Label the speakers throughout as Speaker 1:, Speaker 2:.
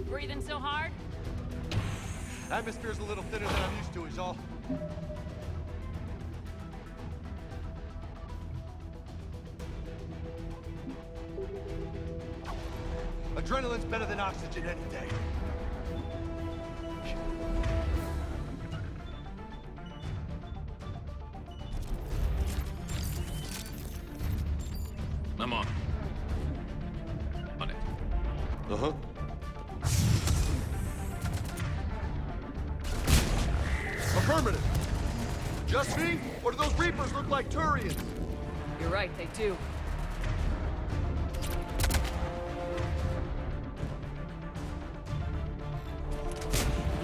Speaker 1: Breathing so hard?
Speaker 2: Atmosphere's a little thinner than I'm used to, is all. Adrenaline's better than oxygen any day.
Speaker 3: I'm on. On it.
Speaker 2: Uh-huh. Affirmative. Just me? Or do those Reapers look like Turians?
Speaker 1: You're right, they do.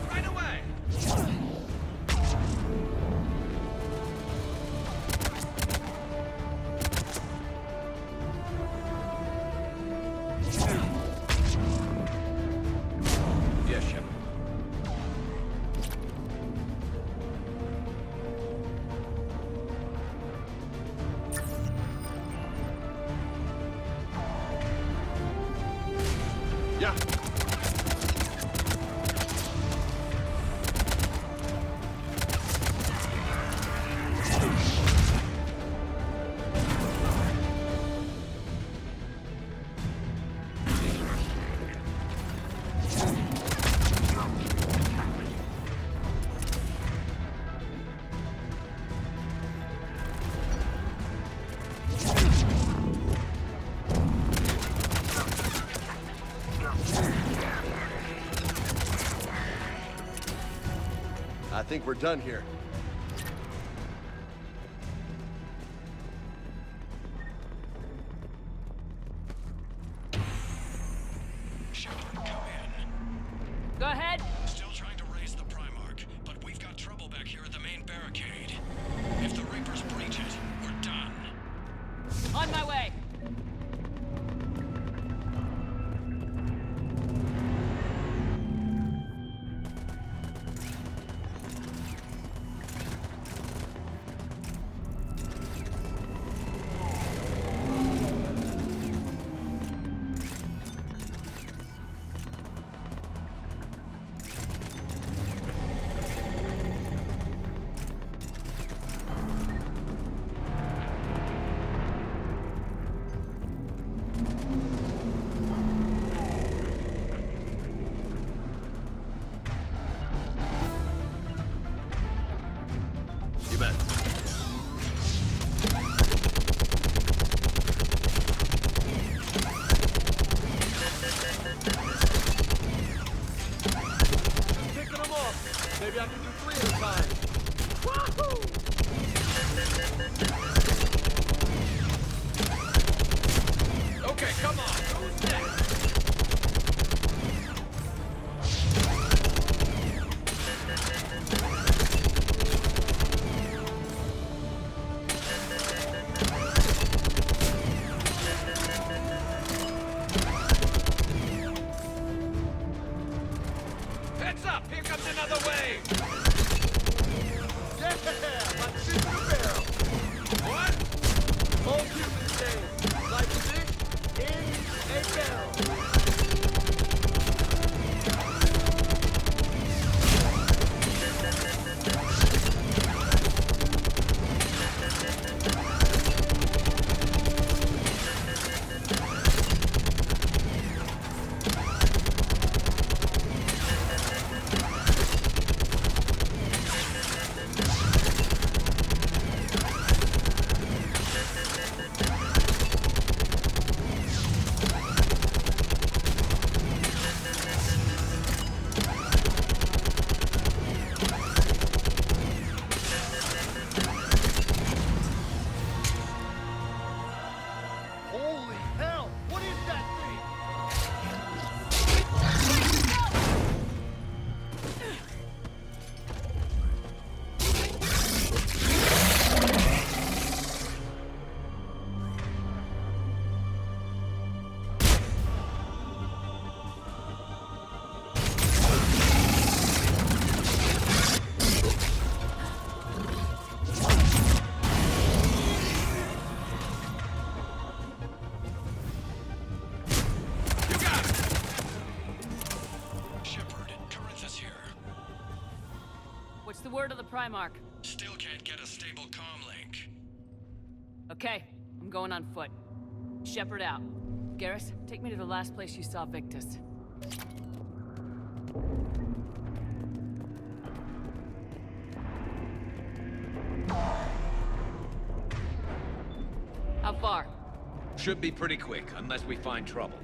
Speaker 3: Right away! Yes, Shepard.
Speaker 2: Yeah. I think we're done here.
Speaker 4: Shepard, come in.
Speaker 1: Go ahead.
Speaker 4: Still trying to raise the Primarch, but we've got trouble back here at the main barricade. If the Reapers breach it, we're done.
Speaker 1: On my way.
Speaker 2: You bet. Picking them off. Maybe I can do 3 at a time. Wahoo!
Speaker 3: Okay, come on. Who's next? Heads up! Here comes another wave!
Speaker 2: Yeah! Like fish in a barrel.
Speaker 3: What?
Speaker 2: Whole human thing. Like fish in a barrel.
Speaker 1: word of the Primarch?
Speaker 4: Still can't get a stable comm link.
Speaker 1: Okay, I'm going on foot. Shepard out. Garrus, take me to the last place you saw Victus. How far?
Speaker 3: Should be pretty quick, unless we find trouble.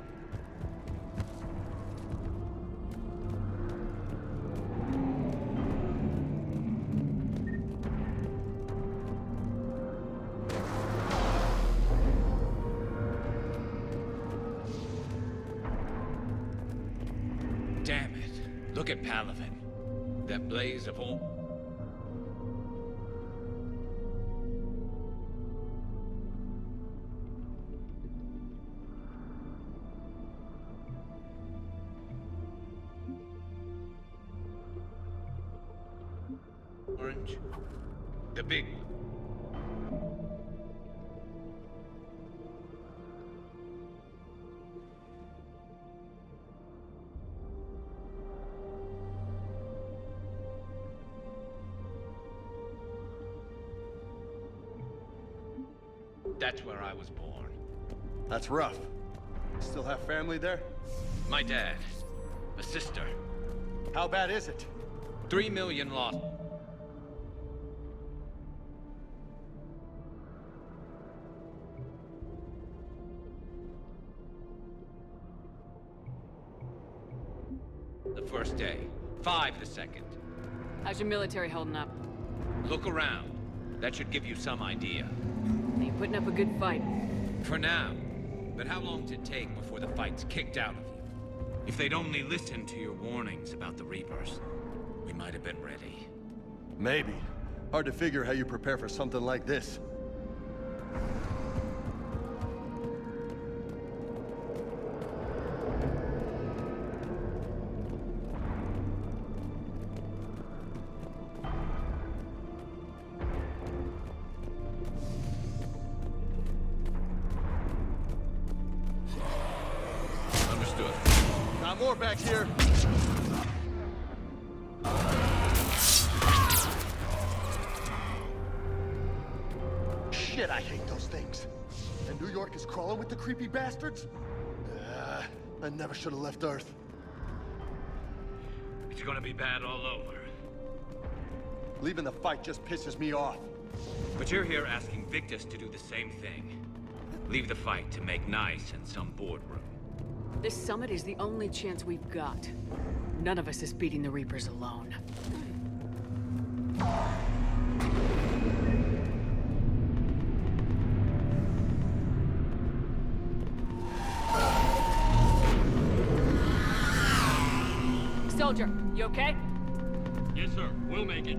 Speaker 3: Damn it. Look at Palaven. That blaze of all... Orange. The big one. That's where I was born.
Speaker 5: That's rough. Still have family there?
Speaker 3: My dad. A sister.
Speaker 5: How bad is it?
Speaker 3: 3 million lost. The first day. 5 the second.
Speaker 1: How's your military holding up?
Speaker 3: Look around. That should give you some idea.
Speaker 1: Are you putting up a good fight?
Speaker 3: For now. But how long does it take before the fight's kicked out of you? If they'd only listened to your warnings about the Reapers, we might have been ready.
Speaker 5: Maybe. Hard to figure how you prepare for something like this.
Speaker 3: Understood.
Speaker 5: Got more back here. Shit, I hate those things. And New York is crawling with the creepy bastards? I never should have left Earth.
Speaker 3: It's gonna be bad all over.
Speaker 5: Leaving the fight just pisses me off.
Speaker 3: But you're here asking Victus to do the same thing. Leave the fight to make nice in some boardroom.
Speaker 1: This summit is the only chance we've got. None of us is beating the Reapers alone. Soldier, you okay?
Speaker 6: Yes, sir. We'll make it.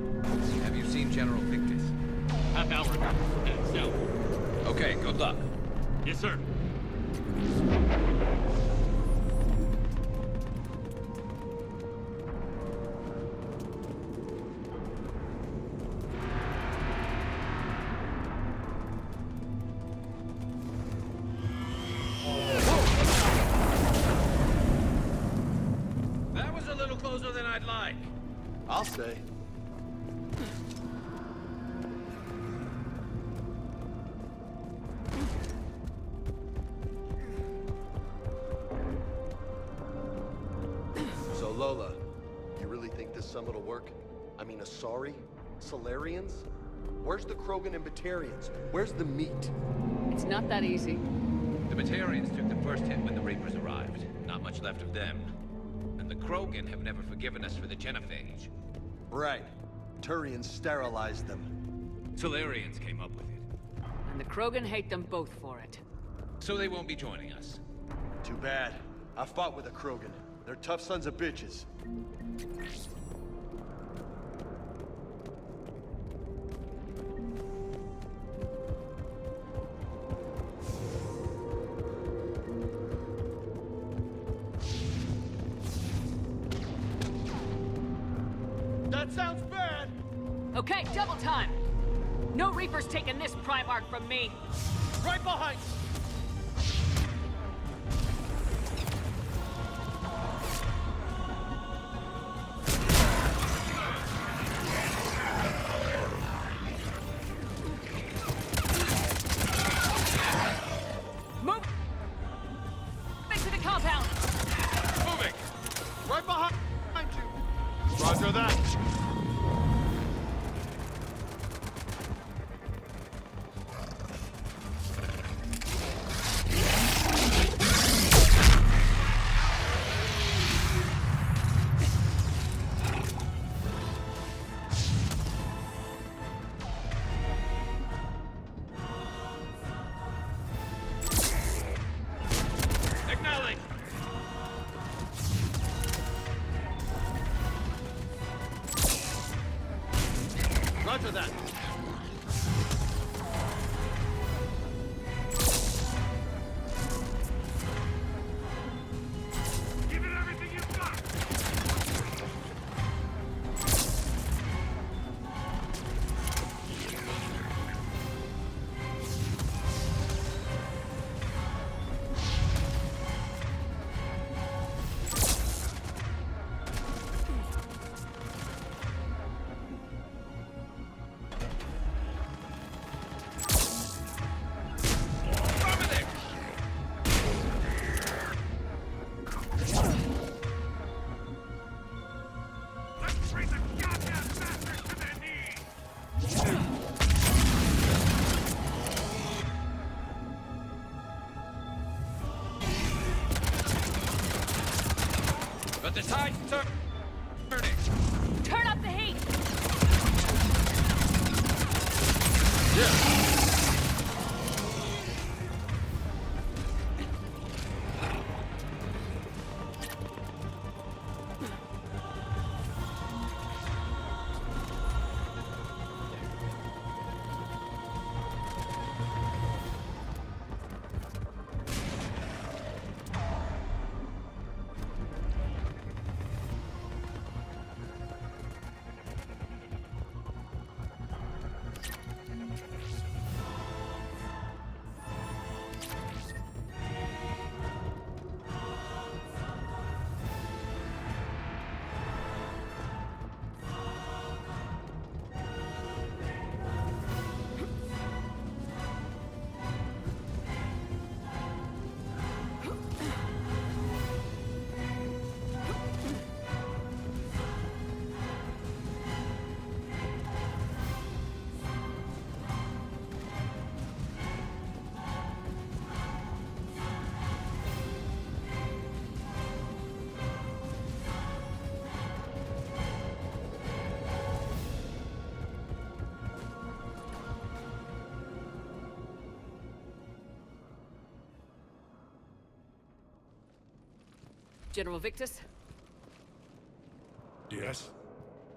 Speaker 3: Have you seen General Victus?
Speaker 6: Half hour ago. Headed south.
Speaker 3: Okay, good luck.
Speaker 6: Yes, sir.
Speaker 3: That was a little closer than I'd like.
Speaker 5: I'll say. So Lola, you really think this summit will work? I mean, Asari? Solarians? Where's the Krogan and Batarians? Where's the meat?
Speaker 1: It's not that easy.
Speaker 3: The Batarians took the first hit when the Reapers arrived. Not much left of them. And the Krogan have never forgiven us for the genophage.
Speaker 5: Right. Turians sterilized them.
Speaker 3: Solarians came up with it.
Speaker 1: And the Krogan hate them both for it.
Speaker 3: So they won't be joining us.
Speaker 5: Too bad. I fought with a Krogan. They're tough sons of bitches. That sounds bad!
Speaker 1: Okay, double time! No Reapers taking this Primarch from me!
Speaker 5: Right behind you!
Speaker 2: after that.
Speaker 6: Give it everything you've got! Let's bring the goddamn bastards to their knees!
Speaker 3: But the tide's turning.
Speaker 1: Turn up the heat! General Victus,
Speaker 7: Yes?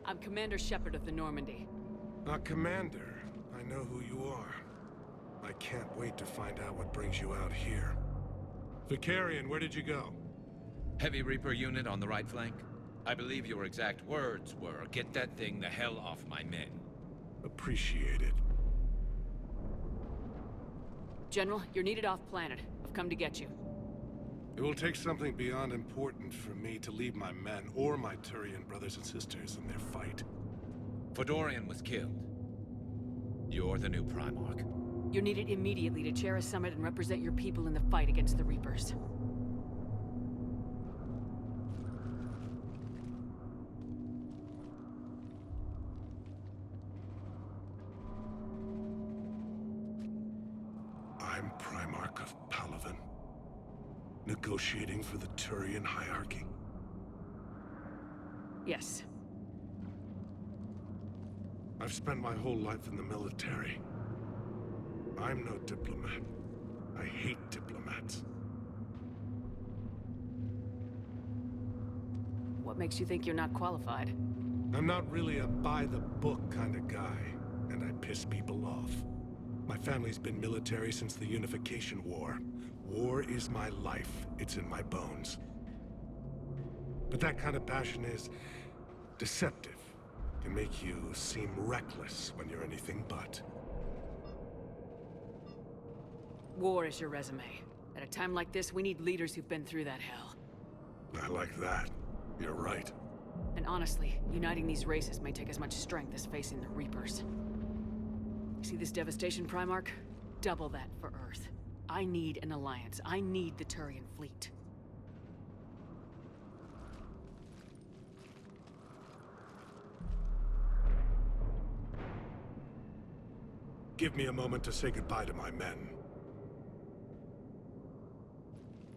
Speaker 1: I'm Commander Shepard of the Normandy.
Speaker 7: Commander. I know who you are. I can't wait to find out what brings you out here. Vicarian, where did you go?
Speaker 3: Heavy Reaper unit on the right flank. I believe your exact words were, "Get that thing the hell off my men."
Speaker 7: Appreciate it.
Speaker 1: General, you're needed off-planet. I've come to get you.
Speaker 7: It will take something beyond important for me to leave my men or my Turian brothers and sisters in their fight.
Speaker 3: Fedorian was killed. You're the new Primarch.
Speaker 1: You're needed immediately to chair a summit and represent your people in the fight against the Reapers.
Speaker 7: I'm Primarch of Palaven. Negotiating for the Turian hierarchy.
Speaker 1: Yes.
Speaker 7: I've spent my whole life in the military. I'm no diplomat. I hate diplomats.
Speaker 1: What makes you think you're not qualified?
Speaker 7: I'm not really a by-the-book kind of guy, and I piss people off. My family's been military since the Unification War. War is my life. It's in my bones. But that kind of passion is deceptive. Can make you seem reckless when you're anything but.
Speaker 1: War is your resume. At a time like this, we need leaders who've been through that hell.
Speaker 7: I like that. You're right.
Speaker 1: And honestly, uniting these races may take as much strength as facing the Reapers. See this devastation, Primarch? Double that for Earth. I need an alliance. I need the Turian fleet.
Speaker 7: Give me a moment to say goodbye to my men.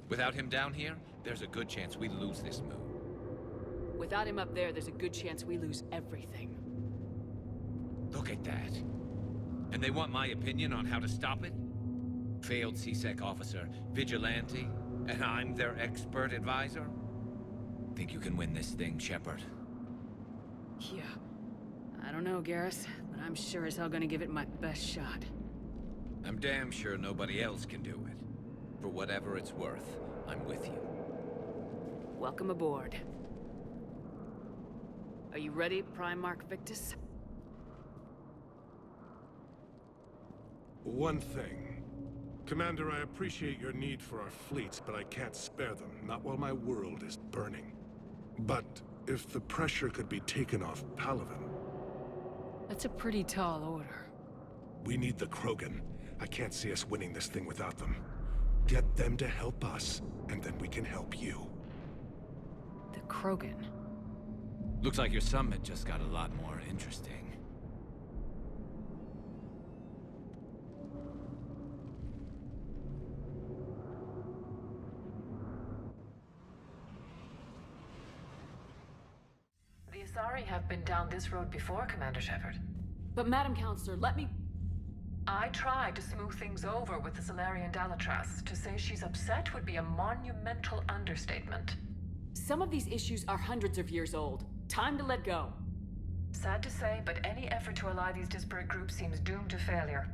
Speaker 3: Without him down here, there's a good chance we lose this move.
Speaker 1: Without him up there, there's a good chance we lose everything.
Speaker 3: Look at that. And they want my opinion on how to stop it? Failed CSEC officer, vigilante, and I'm their expert advisor? Think you can win this thing, Shepard?
Speaker 1: Yeah. I don't know, Garrus, but I'm sure as hell gonna give it my best shot.
Speaker 3: I'm damn sure nobody else can do it. For whatever it's worth, I'm with you.
Speaker 1: Welcome aboard. Are you ready, Primarch Victus?
Speaker 7: One thing. Commander, I appreciate your need for our fleets, but I can't spare them, not while my world is burning. But if the pressure could be taken off Palaven...
Speaker 1: That's a pretty tall order.
Speaker 7: We need the Krogan. I can't see us winning this thing without them. Get them to help us, and then we can help you.
Speaker 1: The Krogan.
Speaker 3: Looks like your summit just got a lot more interesting.
Speaker 8: The Asari have been down this road before, Commander Shepard.
Speaker 1: But Madam Counselor, let me...
Speaker 8: I tried to smooth things over with the Salarian Dalatras. To say she's upset would be a monumental understatement.
Speaker 1: Some of these issues are hundreds of years old. Time to let go.
Speaker 8: Sad to say, but any effort to ally these disparate groups seems doomed to failure.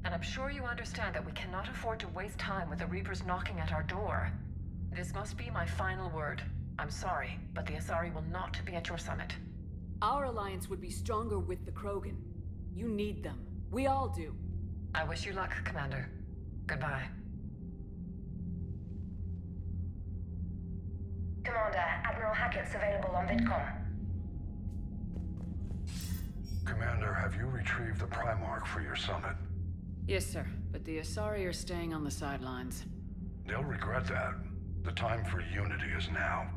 Speaker 8: And I'm sure you understand that we cannot afford to waste time with the Reapers knocking at our door. This must be my final word. I'm sorry, but the Asari will not be at your summit.
Speaker 1: Our alliance would be stronger with the Krogan. You need them. We all do.
Speaker 8: I wish you luck, Commander. Goodbye.
Speaker 9: Commander, Admiral Hackett's available on VidCom.
Speaker 10: Commander, have you retrieved the Primarch for your summit?
Speaker 1: Yes, sir. But the Asari are staying on the sidelines.
Speaker 10: They'll regret that. The time for unity is now.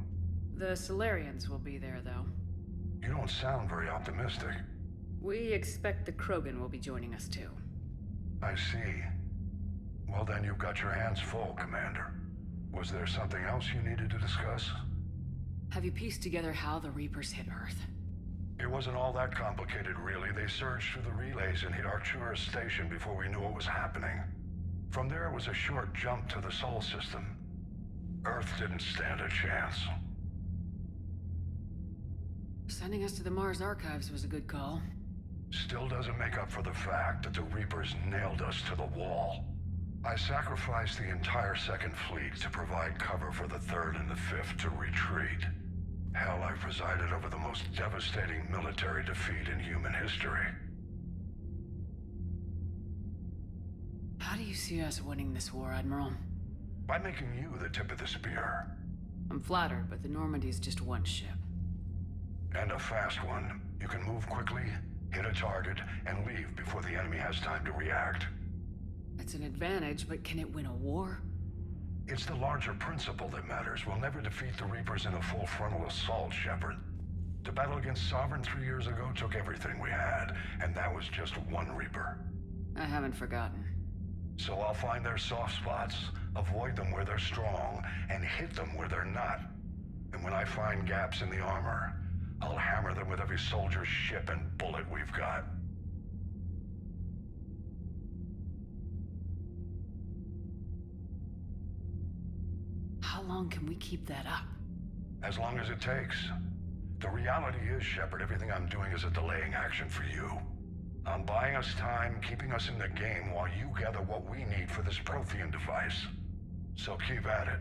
Speaker 1: The Solarians will be there, though.
Speaker 10: You don't sound very optimistic.
Speaker 1: We expect the Krogan will be joining us, too.
Speaker 10: I see. Well, then you've got your hands full, Commander. Was there something else you needed to discuss?
Speaker 1: Have you pieced together how the Reapers hit Earth?
Speaker 10: It wasn't all that complicated, really. They surged through the relays and hit Arcturus Station before we knew what was happening. From there, it was a short jump to the Sol system. Earth didn't stand a chance.
Speaker 1: Sending us to the Mars Archives was a good call.
Speaker 10: Still doesn't make up for the fact that the Reapers nailed us to the wall. I sacrificed the entire Second Fleet to provide cover for the Third and the Fifth to retreat. Hell, I presided over the most devastating military defeat in human history.
Speaker 1: How do you see us winning this war, Admiral?
Speaker 10: By making you the tip of the spear.
Speaker 1: I'm flattered, but the Normandy is just one ship.
Speaker 10: And a fast one. You can move quickly, hit a target, and leave before the enemy has time to react.
Speaker 1: It's an advantage, but can it win a war?
Speaker 10: It's the larger principle that matters. We'll never defeat the Reapers in a full frontal assault, Shepard. The battle against Sovereign 3 years ago took everything we had, and that was just one Reaper.
Speaker 1: I haven't forgotten.
Speaker 10: So I'll find their soft spots, avoid them where they're strong, and hit them where they're not. And when I find gaps in the armor, I'll hammer them with every soldier, ship, and bullet we've got.
Speaker 1: How long can we keep that up?
Speaker 10: As long as it takes. The reality is, Shepard, everything I'm doing is a delaying action for you. I'm buying us time, keeping us in the game while you gather what we need for this Prothean device. So keep at it.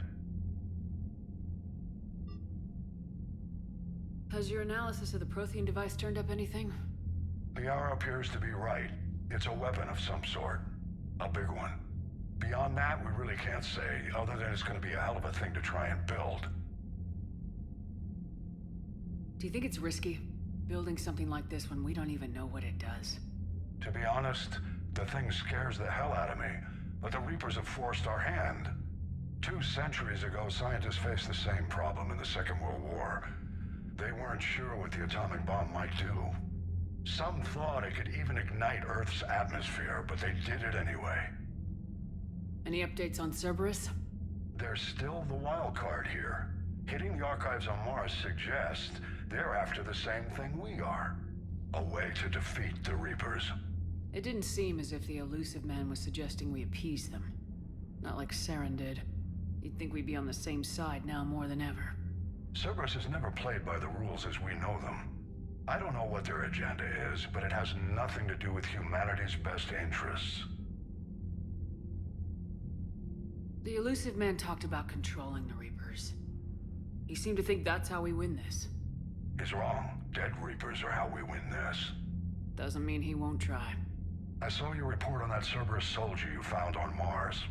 Speaker 1: Has your analysis of the Prothean device turned up anything?
Speaker 10: The hour appears to be right. It's a weapon of some sort. A big one. Beyond that, we really can't say, other than it's going to be a hell of a thing to try and build.
Speaker 1: Do you think it's risky, building something like this when we don't even know what it does?
Speaker 10: To be honest, the thing scares the hell out of me, but the Reapers have forced our hand. 2 centuries ago, scientists faced the same problem in the Second World War. They weren't sure what the atomic bomb might do. Some thought it could even ignite Earth's atmosphere, but they did it anyway.
Speaker 1: Any updates on Cerberus?
Speaker 10: There's still the wild card here. Hitting the archives on Mars suggests they're after the same thing we are. A way to defeat the Reapers.
Speaker 1: It didn't seem as if the elusive man was suggesting we appease them. Not like Saren did. You'd think we'd be on the same side now more than ever.
Speaker 10: Cerberus has never played by the rules as we know them. I don't know what their agenda is, but it has nothing to do with humanity's best interests.
Speaker 1: The elusive man talked about controlling the Reapers. He seemed to think that's how we win this.
Speaker 10: He's wrong. Dead Reapers are how we win this.
Speaker 1: Doesn't mean he won't try.
Speaker 10: I saw your report on that Cerberus soldier you found on Mars.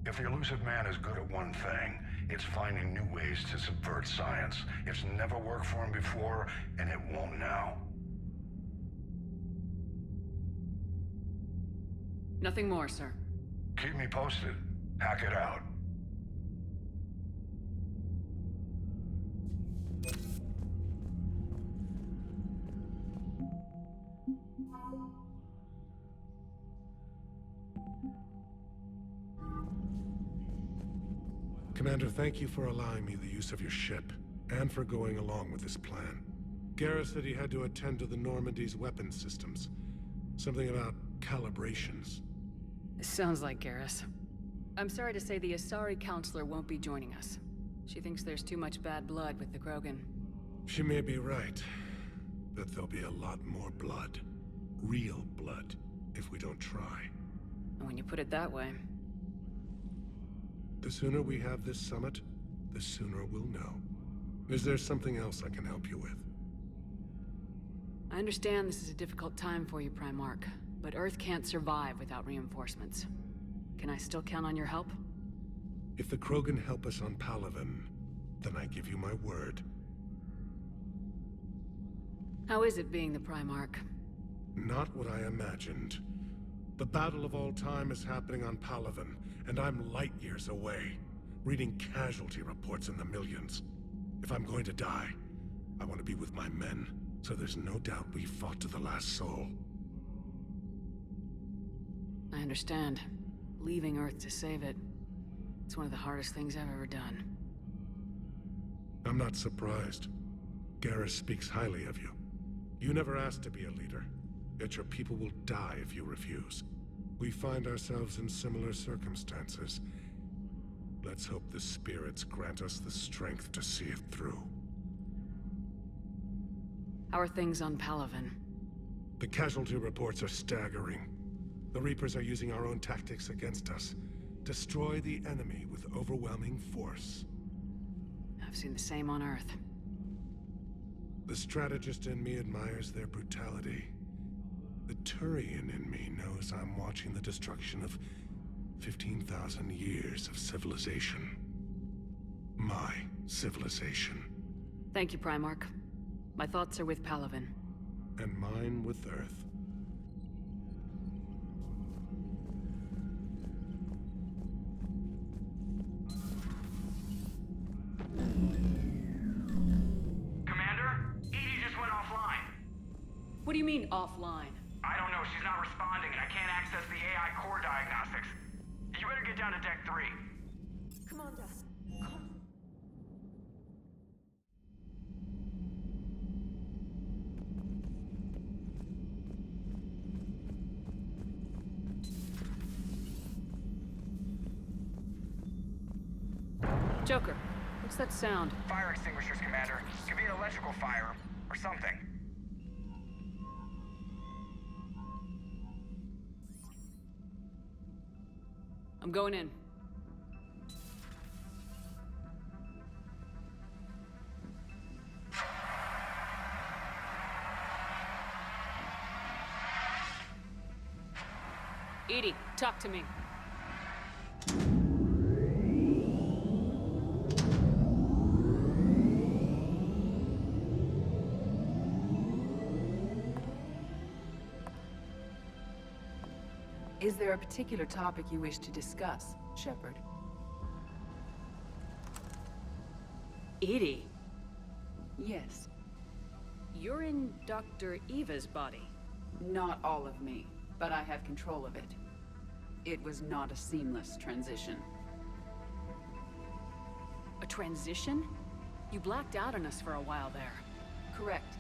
Speaker 10: If the elusive man is good at one thing, it's finding new ways to subvert science. It's never worked for him before, and it won't now.
Speaker 1: Nothing more, sir.
Speaker 10: Keep me posted. Hack it out.
Speaker 7: Commander, thank you for allowing me the use of your ship, and for going along with this plan. Garrus said he had to attend to the Normandy's weapons systems. Something about calibrations.
Speaker 1: This sounds like Garrus. I'm sorry to say the Asari counselor won't be joining us. She thinks there's too much bad blood with the Krogan.
Speaker 7: She may be right, but there'll be a lot more blood. Real blood, if we don't try.
Speaker 1: And when you put it that way...
Speaker 7: The sooner we have this summit, the sooner we'll know. Is there something else I can help you with?
Speaker 1: I understand this is a difficult time for you, Primarch, but Earth can't survive without reinforcements. Can I still count on your help?
Speaker 7: If the Krogan help us on Palaven, then I give you my word.
Speaker 1: How is it being the Primarch?
Speaker 7: Not what I imagined. The battle of all time is happening on Palaven, and I'm light years away, reading casualty reports in the millions. If I'm going to die, I want to be with my men, so there's no doubt we fought to the last soul.
Speaker 1: I understand. Leaving Earth to save it. It's one of the hardest things I've ever done.
Speaker 7: I'm not surprised. Garrus speaks highly of you. You never asked to be a leader, yet your people will die if you refuse. We find ourselves in similar circumstances. Let's hope the spirits grant us the strength to see it through.
Speaker 1: How are things on Palaven?
Speaker 7: The casualty reports are staggering. The Reapers are using our own tactics against us. Destroy the enemy with overwhelming force.
Speaker 1: I've seen the same on Earth.
Speaker 7: The strategist in me admires their brutality. The Turian in me knows I'm watching the destruction of 15,000 years of civilization. My civilization.
Speaker 1: Thank you, Primarch. My thoughts are with Palaven.
Speaker 7: And mine with Earth.
Speaker 11: Commander? Edie just went offline.
Speaker 1: What do you mean, offline?
Speaker 11: I don't know, she's not responding, and I can't access the AI core diagnostics. You better get down to Deck 3.
Speaker 9: Commander,
Speaker 1: Joker, what's that sound?
Speaker 11: Fire extinguishers, Commander. Could be an electrical fire, or something.
Speaker 1: I'm going in. Edie, talk to me.
Speaker 12: Is there a particular topic you wish to discuss, Shepard?
Speaker 1: Edie?
Speaker 12: Yes.
Speaker 1: You're in Dr. Eva's body.
Speaker 12: Not all of me, but I have control of it. It was not a seamless transition.
Speaker 1: A transition? You blacked out on us for a while there.
Speaker 12: Correct.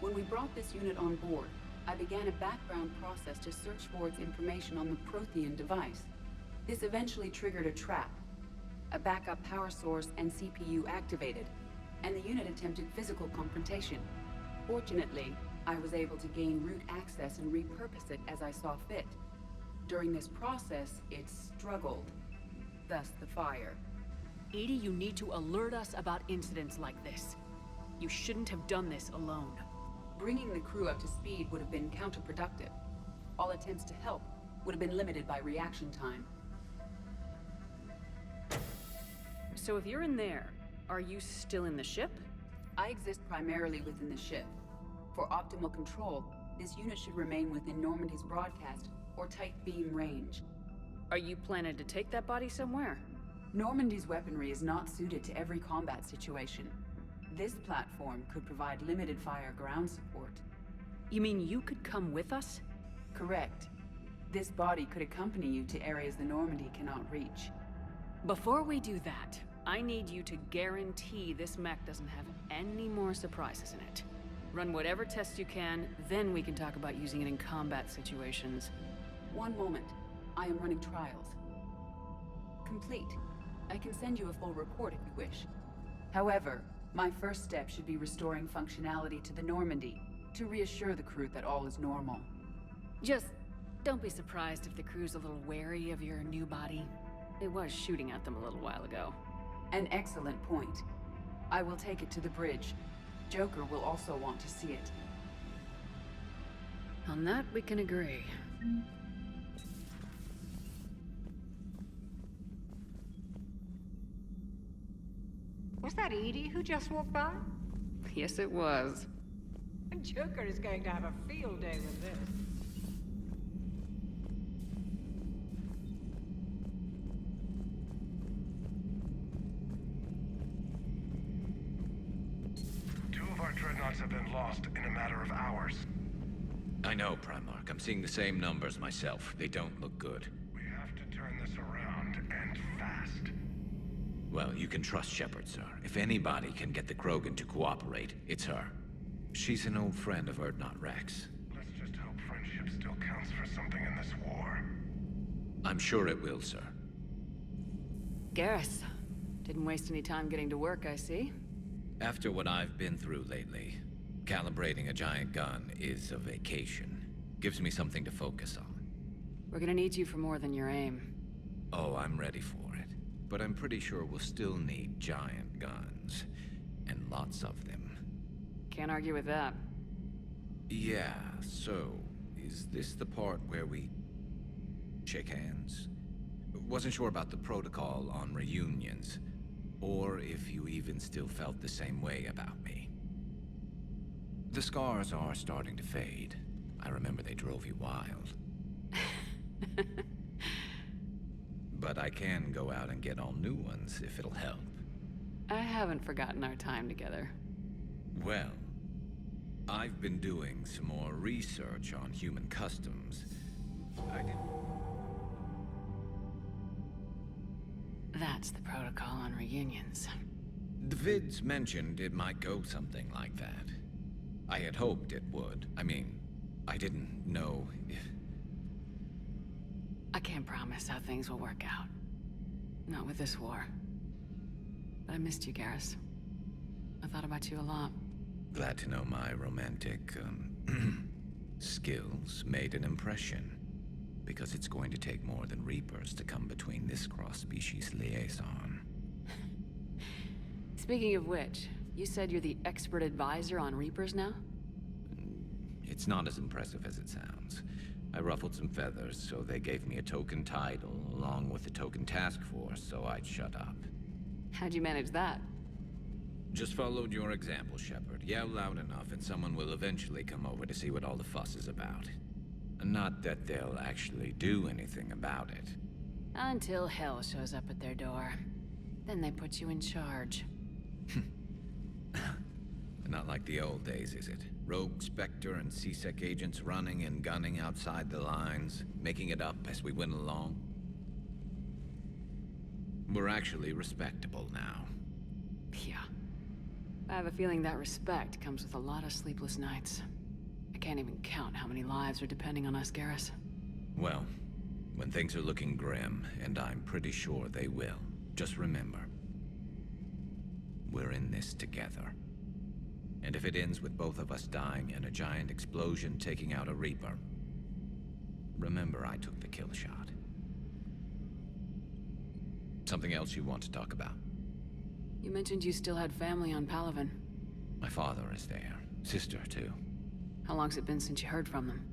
Speaker 12: When we brought this unit on board, I began a background process to search for its information on the Prothean device. This eventually triggered a trap. A backup power source and CPU activated, and the unit attempted physical confrontation. Fortunately, I was able to gain root access and repurpose it as I saw fit. During this process, it struggled. Thus the fire.
Speaker 1: EDI, you need to alert us about incidents like this. You shouldn't have done this alone.
Speaker 12: Bringing the crew up to speed would have been counterproductive. All attempts to help would have been limited by reaction time.
Speaker 1: So if you're in there, are you still in the ship?
Speaker 12: I exist primarily within the ship. For optimal control, this unit should remain within Normandy's broadcast or tight beam range.
Speaker 1: Are you planning to take that body somewhere?
Speaker 12: Normandy's weaponry is not suited to every combat situation. This platform could provide limited fire ground support.
Speaker 1: You mean you could come with us?
Speaker 12: Correct. This body could accompany you to areas the Normandy cannot reach.
Speaker 1: Before we do that, I need you to guarantee this mech doesn't have any more surprises in it. Run whatever tests you can, then we can talk about using it in combat situations.
Speaker 12: One moment. I am running trials. Complete. I can send you a full report if you wish. However, my first step should be restoring functionality to the Normandy to reassure the crew that all is normal.
Speaker 1: Just don't be surprised if the crew's a little wary of your new body. It was shooting at them a little while ago.
Speaker 12: An excellent point. I will take it to the bridge. Joker will also want to see it.
Speaker 1: On that, we can agree.
Speaker 13: Was that Edie who just walked by?
Speaker 1: Yes, it was.
Speaker 13: Joker is going to have a field day with this.
Speaker 10: Two of our dreadnoughts have been lost in a matter of hours.
Speaker 3: I know, Primarch. I'm seeing the same numbers myself. They don't look good.
Speaker 10: We have to turn this around, and fast.
Speaker 3: Well, you can trust Shepard, sir. If anybody can get the Krogan to cooperate, it's her. She's an old friend of Urdnot Rex.
Speaker 10: Let's just hope friendship still counts for something in this war.
Speaker 3: I'm sure it will, sir.
Speaker 1: Garrus, didn't waste any time getting to work, I see.
Speaker 3: After what I've been through lately, calibrating a giant gun is a vacation. Gives me something to focus on.
Speaker 1: We're gonna need you for more than your aim.
Speaker 3: Oh, I'm ready for it. But I'm pretty sure we'll still need giant guns. And lots of them.
Speaker 1: Can't argue with that.
Speaker 3: Yeah, so, is this the part where we shake hands? Wasn't sure about the protocol on reunions, or if you even still felt the same way about me. The scars are starting to fade. I remember they drove you wild. But I can go out and get all new ones if it'll help.
Speaker 1: I haven't forgotten our time together.
Speaker 3: Well, I've been doing some more research on human customs.
Speaker 1: That's the protocol on reunions.
Speaker 3: The vids mentioned it might go something like that. I had hoped it would. I mean, I didn't know if...
Speaker 1: I can't promise how things will work out. Not with this war. But I missed you, Garrus. I thought about you a lot.
Speaker 3: Glad to know my romantic, skills made an impression. Because it's going to take more than Reapers to come between this cross-species liaison.
Speaker 1: Speaking of which, you said you're the expert advisor on Reapers now?
Speaker 3: It's not as impressive as it sounds. I ruffled some feathers, so they gave me a token title, along with a token task force, so I'd shut up.
Speaker 1: How'd you manage that?
Speaker 3: Just followed your example, Shepard. Yell loud enough and someone will eventually come over to see what all the fuss is about. Not that they'll actually do anything about it.
Speaker 1: Until hell shows up at their door. Then they put you in charge.
Speaker 3: Not like the old days, is it? Rogue Spectre and C-Sec agents running and gunning outside the lines, making it up as we went along. We're actually respectable now.
Speaker 1: Yeah. I have a feeling that respect comes with a lot of sleepless nights. I can't even count how many lives are depending on us, Garrus.
Speaker 3: Well, when things are looking grim, and I'm pretty sure they will, just remember, we're in this together. And if it ends with both of us dying in a giant explosion taking out a Reaper, remember I took the kill shot. Something else you want to talk about?
Speaker 1: You mentioned you still had family on Palaven.
Speaker 3: My father is there. Sister, too.
Speaker 1: How long's it been since you heard from them?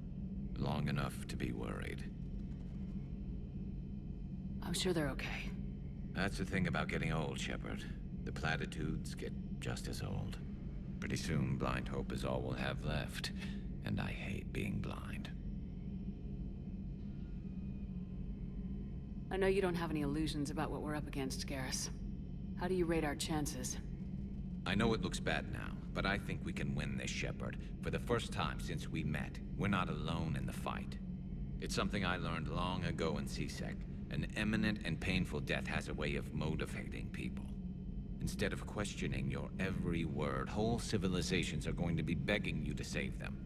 Speaker 3: Long enough to be worried.
Speaker 1: I'm sure they're okay.
Speaker 3: That's the thing about getting old, Shepard. The platitudes get just as old. Pretty soon, blind hope is all we'll have left. And I hate being blind.
Speaker 1: I know you don't have any illusions about what we're up against, Garrus. How do you rate our chances?
Speaker 3: I know it looks bad now, but I think we can win this, Shepard. For the first time since we met, we're not alone in the fight. It's something I learned long ago in CSEC. An imminent and painful death has a way of motivating people. Instead of questioning your every word, whole civilizations are going to be begging you to save them.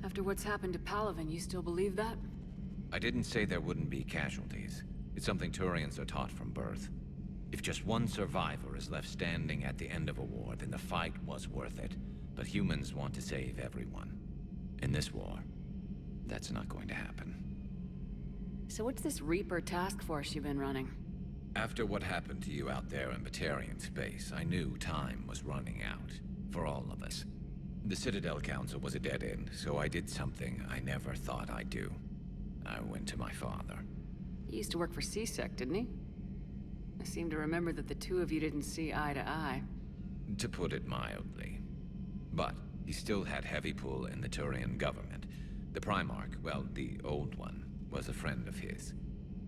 Speaker 1: After what's happened to Palaven, you still believe that?
Speaker 3: I didn't say there wouldn't be casualties. It's something Turians are taught from birth. If just one survivor is left standing at the end of a war, then the fight was worth it. But humans want to save everyone. In this war, that's not going to happen.
Speaker 1: So what's this Reaper task force you've been running?
Speaker 3: After what happened to you out there in Batarian space, I knew time was running out. For all of us. The Citadel Council was a dead end, so I did something I never thought I'd do. I went to my father.
Speaker 1: He used to work for CSEC, didn't he? I seem to remember that the two of you didn't see eye to eye.
Speaker 3: To put it mildly. But he still had heavy pull in the Turian government. The Primarch, well, the old one, was a friend of his.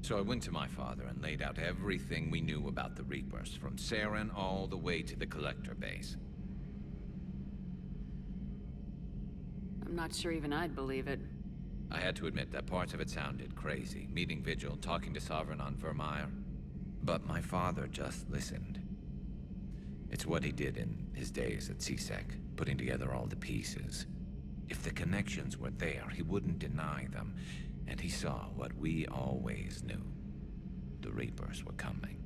Speaker 3: So I went to my father and laid out everything we knew about the Reapers, from Saren all the way to the Collector base.
Speaker 1: I'm not sure even I'd believe it.
Speaker 3: I had to admit that parts of it sounded crazy, meeting Vigil, talking to Sovereign on Vermeer. But my father just listened. It's what he did in his days at CSEC, putting together all the pieces. If the connections were there, he wouldn't deny them. And he saw what we always knew. The Reapers were coming.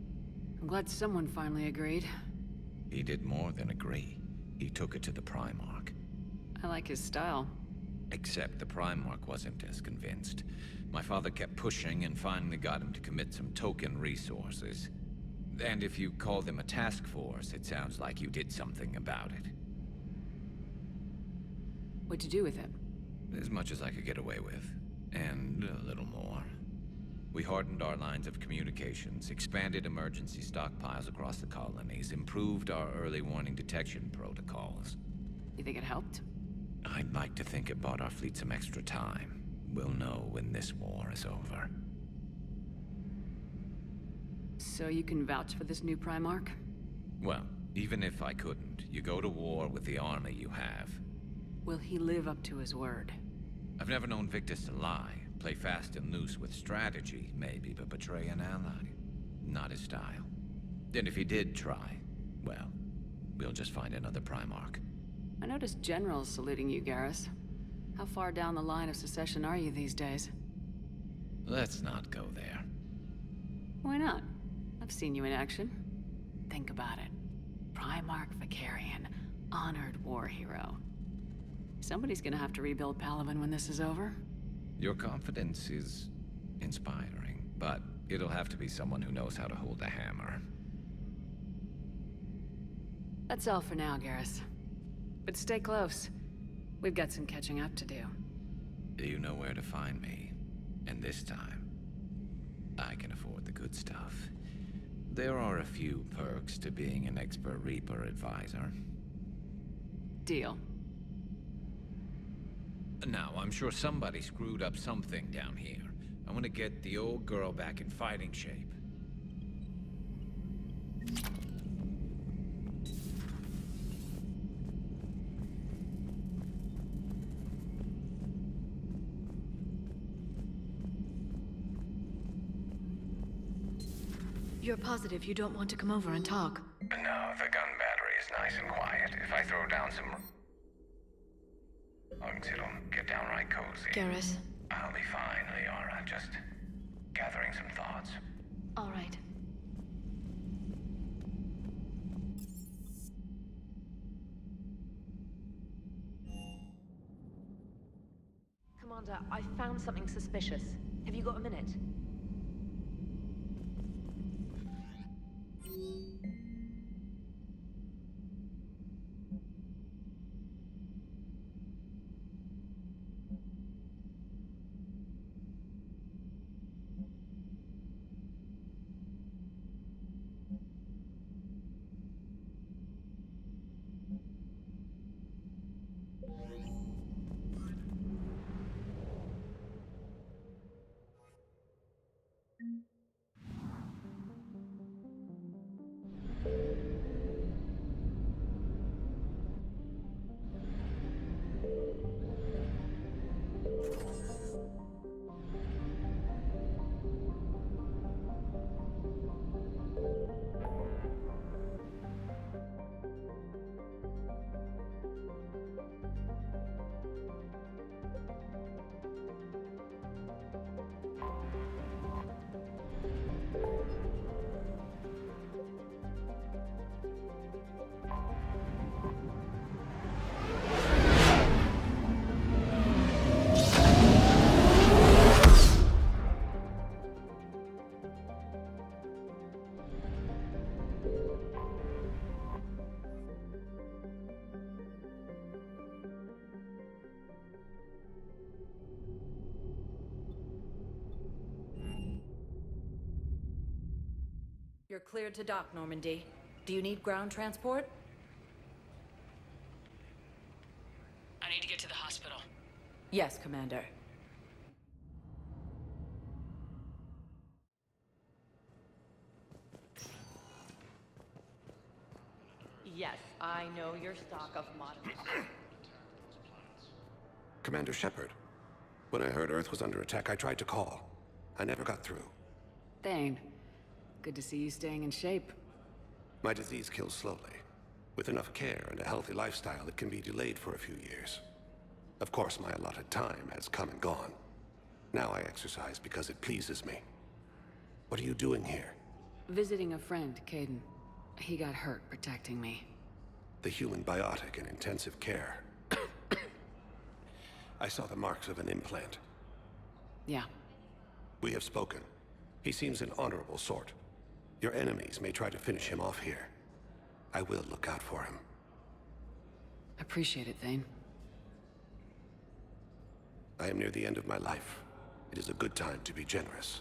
Speaker 1: I'm glad someone finally agreed.
Speaker 3: He did more than agree. He took it to the Primarch.
Speaker 1: I like his style.
Speaker 3: Except the Primarch wasn't as convinced. My father kept pushing and finally got him to commit some token resources. And if you call them a task force, it sounds like you did something about it.
Speaker 1: What'd you do with it?
Speaker 3: As much as I could get away with. And a little more. We hardened our lines of communications, expanded emergency stockpiles across the colonies, improved our early warning detection protocols.
Speaker 1: You think it helped?
Speaker 3: I'd like to think it bought our fleet some extra time. We'll know when this war is over.
Speaker 1: So you can vouch for this new Primarch?
Speaker 3: Well, even if I couldn't, you go to war with the army you have.
Speaker 1: Will he live up to his word?
Speaker 3: I've never known Victus to lie. Play fast and loose with strategy, maybe, but betray an ally. Not his style. And if he did try, well, we'll just find another Primarch.
Speaker 1: I noticed generals saluting you, Garrus. How far down the line of secession are you these days?
Speaker 3: Let's not go there.
Speaker 1: Why not? I've seen you in action. Think about it. Primarch Vicarian, honored war hero. Somebody's gonna have to rebuild Palaven when this is over.
Speaker 3: Your confidence is inspiring, but it'll have to be someone who knows how to hold a hammer.
Speaker 1: That's all for now, Garrus. But stay close. We've got some catching up to do.
Speaker 3: You know where to find me. And this time, I can afford the good stuff. There are a few perks to being an expert Reaper advisor.
Speaker 1: Deal.
Speaker 3: Now, I'm sure somebody screwed up something down here. I want to get the old girl back in fighting shape.
Speaker 14: You're positive you don't want to come over and talk?
Speaker 10: No, the gun battery is nice and quiet. If I throw down some lungs, it'll get downright cozy.
Speaker 14: Garrus?
Speaker 10: I'll be fine, Liara. Just gathering some thoughts.
Speaker 14: All right.
Speaker 15: Commander, I found something suspicious. Have you got a minute?
Speaker 16: You're cleared to dock, Normandy. Do you need ground transport?
Speaker 1: I need to get to the hospital.
Speaker 16: Yes, Commander.
Speaker 15: Yes, I know your stock of modern...
Speaker 7: Commander Shepard. When I heard Earth was under attack, I tried to call. I never got through.
Speaker 1: Thane, good to see you staying in shape.
Speaker 7: My disease kills slowly. With enough care and a healthy lifestyle, it can be delayed for a few years. Of course, my allotted time has come and gone. Now I exercise because it pleases me. What are you doing here?
Speaker 1: Visiting a friend, Caden. He got hurt protecting me.
Speaker 7: The human biotic in intensive care. I saw the marks of an implant.
Speaker 1: Yeah.
Speaker 7: We have spoken. He seems an honorable sort. Your enemies may try to finish him off here. I will look out for him.
Speaker 1: Appreciate it, Thane.
Speaker 7: I am near the end of my life. It is a good time to be generous.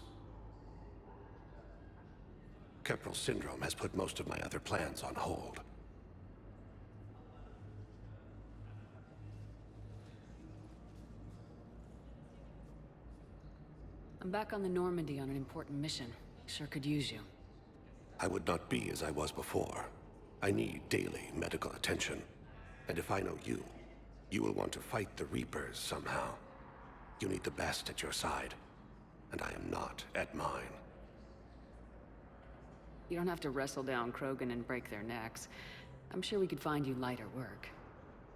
Speaker 7: Keprel syndrome has put most of my other plans on hold.
Speaker 1: I'm back on the Normandy on an important mission. Sure could use you.
Speaker 7: I would not be as I was before. I need daily medical attention. And if I know you, you will want to fight the Reapers somehow. You need the best at your side, and I am not at mine.
Speaker 1: You don't have to wrestle down Krogan and break their necks. I'm sure we could find you lighter work.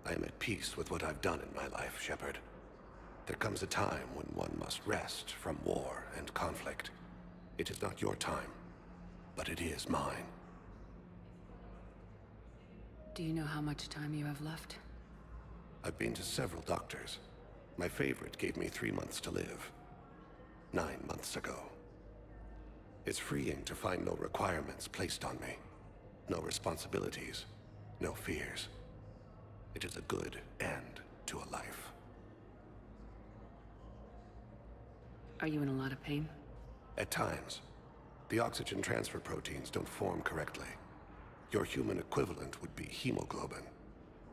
Speaker 7: I am at peace with what I've done in my life, Shepard. There comes a time when one must rest from war and conflict. It is not your time, but it is mine.
Speaker 1: Do you know how much time you have left?
Speaker 7: I've been to several doctors. My favorite gave me 3 months to live. 9 months ago. It's freeing to find no requirements placed on me. No responsibilities. No fears. It is a good end to a life.
Speaker 1: Are you in a lot of pain?
Speaker 7: At times. The oxygen transfer proteins don't form correctly. Your human equivalent would be hemoglobin.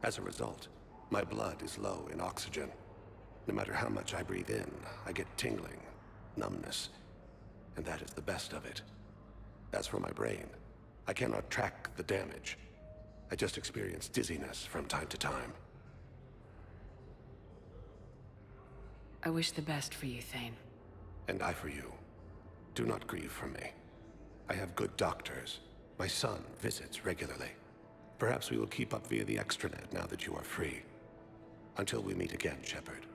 Speaker 7: As a result, my blood is low in oxygen. No matter how much I breathe in, I get tingling, numbness, and that is the best of it. As for my brain, I cannot track the damage. I just experience dizziness from time to time.
Speaker 1: I wish the best for you, Thane.
Speaker 7: And I for you. Do not grieve for me. I have good doctors. My son visits regularly. Perhaps we will keep up via the extranet now that you are free. Until we meet again, Shepard.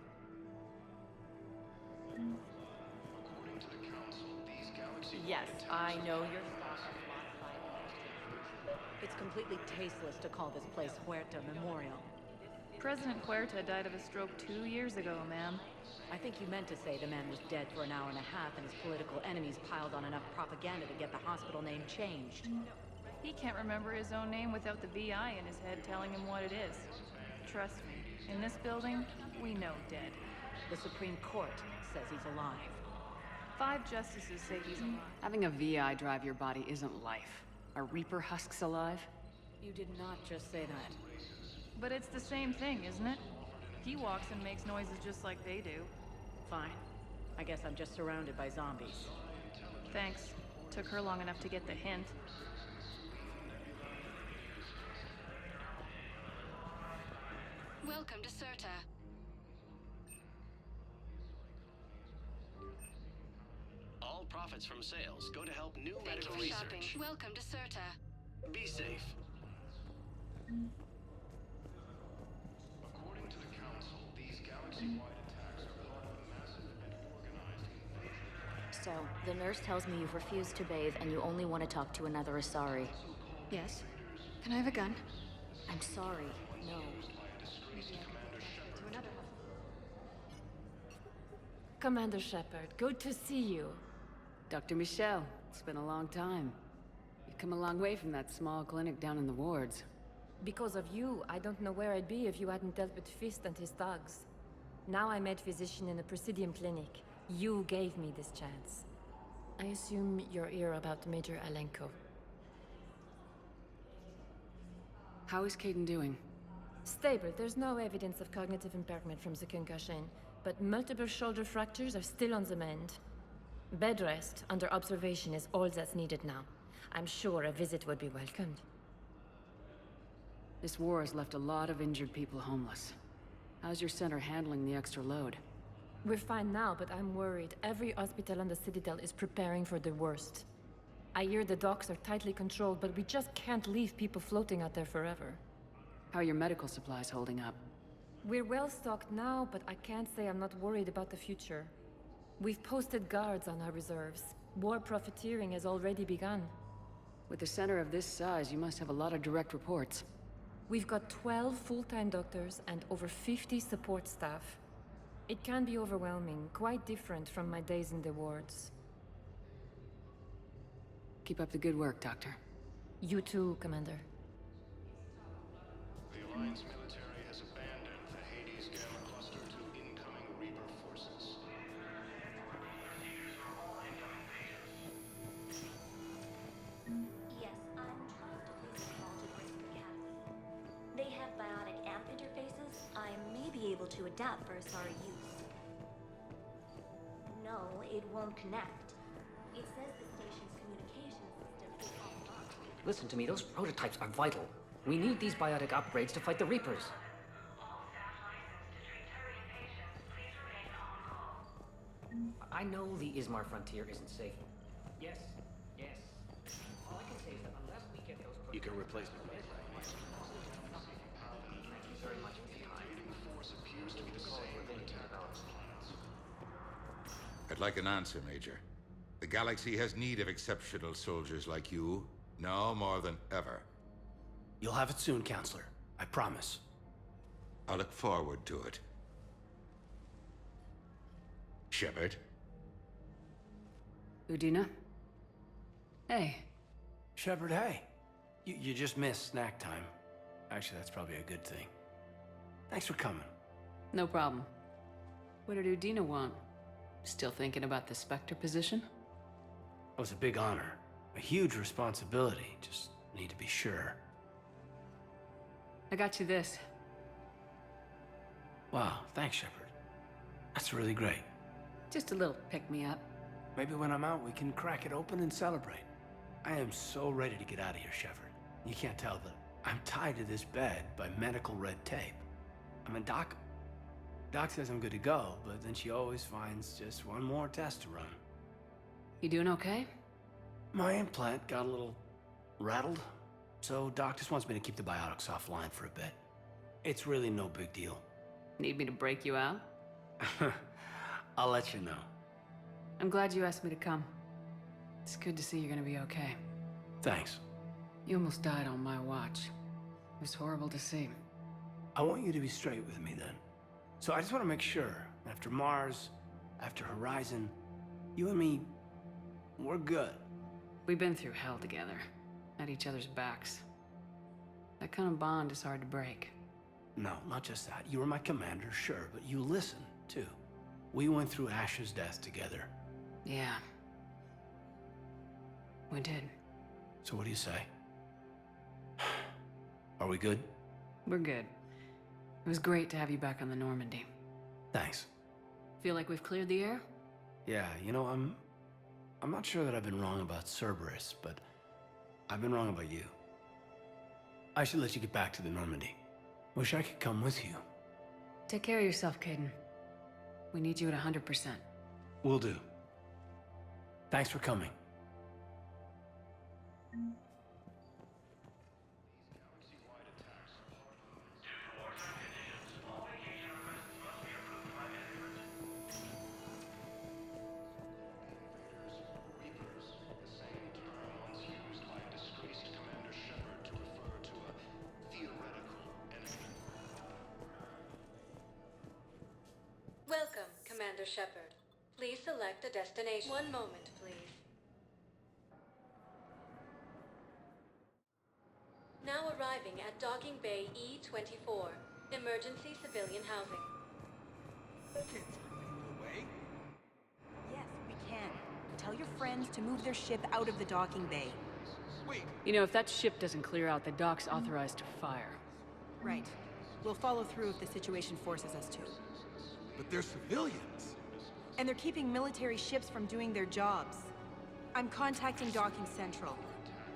Speaker 15: Yes, I know your stock of modified. It's completely tasteless to call this place Huerta Memorial.
Speaker 17: President Huerta died of a stroke 2 years ago, ma'am.
Speaker 16: I think you meant to say the man was dead for an hour and a half and his political enemies piled on enough propaganda to get the hospital name changed.
Speaker 17: He can't remember his own name without the VI in his head telling him what it is. Trust me, in this building, we know dead.
Speaker 16: The Supreme Court says he's alive.
Speaker 17: 5 justices say he's alive.
Speaker 1: Having a VI drive your body isn't life. Are Reaper husks alive?
Speaker 16: You did not just say that.
Speaker 17: But it's the same thing, isn't it? He walks and makes noises just like they do.
Speaker 16: Fine. I guess I'm just surrounded by zombies.
Speaker 17: Thanks. Took her long enough to get the hint.
Speaker 14: Welcome to Serta.
Speaker 18: All profits from sales go to help new
Speaker 14: Thank
Speaker 18: medical
Speaker 14: you for shopping.
Speaker 18: research.
Speaker 14: Welcome to Serta.
Speaker 18: Be safe.
Speaker 10: According to the Council, these galaxy-wide attacks are part of a massive and organized invasion.
Speaker 19: So, the nurse tells me you've refused to bathe and you only want to talk to another Asari.
Speaker 14: Yes. Can I have a gun?
Speaker 19: I'm sorry, no.
Speaker 15: Commander Shepard, good to see you.
Speaker 1: Dr. Michelle, it's been a long time. You've come a long way from that small clinic down in the wards.
Speaker 15: Because of you, I don't know where I'd be if you hadn't dealt with Fist and his thugs. Now I'm head physician in the Presidium Clinic. You gave me this chance. I assume you're here about Major Alenko.
Speaker 1: How is Caden doing?
Speaker 15: Stable. There's no evidence of cognitive impairment from the concussion, but multiple shoulder fractures are still on the mend. Bed rest under observation is all that's needed now. I'm sure a visit would be welcomed.
Speaker 1: This war has left a lot of injured people homeless. How's your center handling the extra load?
Speaker 15: We're fine now, but I'm worried. Every hospital on the Citadel is preparing for the worst. I hear the docks are tightly controlled, but we just can't leave people floating out there forever.
Speaker 1: How are your medical supplies holding up?
Speaker 15: We're well stocked now, but I can't say I'm not worried about the future. We've posted guards on our reserves. War profiteering has already begun.
Speaker 1: With a center of this size, you must have a lot of direct reports.
Speaker 15: We've got 12 full-time doctors and over 50 support staff. It can be overwhelming, quite different from my days in the wards.
Speaker 1: Keep up the good work, Doctor.
Speaker 15: You too, Commander.
Speaker 10: The Alliance military has abandoned the Hades Gamma Cluster to incoming Reaper forces.
Speaker 9: Yes, I'm trying to place a call to Grissom Academy. They have biotic amp interfaces I may be able to adapt for Asari use. No, it won't connect. It says the station's communication system is offline.
Speaker 20: Listen to me, those prototypes are vital. We need these biotic upgrades to fight the Reapers. I know the Ismar frontier isn't safe. Yes, yes. All I can say is that unless we get those...
Speaker 18: You can replace me.
Speaker 20: Thank you very much for your time.
Speaker 10: Force appears to be the same attack on its planets.
Speaker 21: I'd like an answer, Major. The galaxy has need of exceptional soldiers like you, now more than ever.
Speaker 22: You'll have it soon, Counselor. I promise.
Speaker 21: I look forward to it. Shepard?
Speaker 1: Udina? Hey.
Speaker 22: Shepard, hey. You just missed snack time. Actually, that's probably a good thing. Thanks for coming.
Speaker 1: No problem. What did Udina want? Still thinking about the Spectre position?
Speaker 22: It was a big honor. A huge responsibility. Just need to be sure.
Speaker 1: I got you this.
Speaker 22: Wow, thanks, Shepard. That's really great.
Speaker 1: Just a little pick-me-up.
Speaker 22: Maybe when I'm out, we can crack it open and celebrate. I am so ready to get out of here, Shepard. You can't tell that I'm tied to this bed by medical red tape. I mean, Doc says I'm good to go, but then she always finds just one more test to run.
Speaker 1: You doing okay?
Speaker 22: My implant got a little rattled, so Doc just wants me to keep the biotics offline for a bit. It's really no big deal.
Speaker 1: Need me to break you out?
Speaker 22: I'll let you know.
Speaker 1: I'm glad you asked me to come. It's good to see you're gonna be okay.
Speaker 22: Thanks.
Speaker 1: You almost died on my watch. It was horrible to see.
Speaker 22: I want you to be straight with me then. So I just want to make sure, after Mars, after Horizon, you and me, we're good.
Speaker 1: We've been through hell together, at each other's backs. That kind of bond is hard to break.
Speaker 22: No, not just that. You were my commander, sure, but you listened, too. We went through Ash's death together.
Speaker 1: Yeah. We did.
Speaker 22: So what do you say? Are we good?
Speaker 1: We're good. It was great to have you back on the Normandy.
Speaker 22: Thanks.
Speaker 1: Feel like we've cleared the air?
Speaker 22: Yeah, you know, I'm not sure that I've been wrong about Cerberus, but I've been wrong about you. I should let you get back to the Normandy. Wish I could come with you.
Speaker 1: Take care of yourself, Caden. We need you at 100%.
Speaker 22: Will do. Thanks for coming.
Speaker 4: Welcome, Commander Shepard. Please select a destination. One moment, please. Now arriving at Docking Bay E-24, emergency civilian housing.
Speaker 5: Yes, we can. Tell your friends to move their ship out of the docking bay.
Speaker 2: Wait.
Speaker 1: You know, if that ship doesn't clear out, the dock's authorized to fire.
Speaker 5: Right. We'll follow through if the situation forces us to.
Speaker 2: But they're civilians.
Speaker 5: And they're keeping military ships from doing their jobs. I'm contacting Docking Central.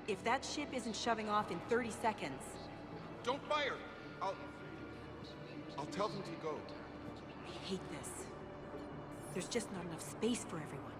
Speaker 5: If that ship isn't shoving off in 30 seconds...
Speaker 2: Don't fire! I'll tell them to go.
Speaker 5: I hate this. There's just not enough space for everyone.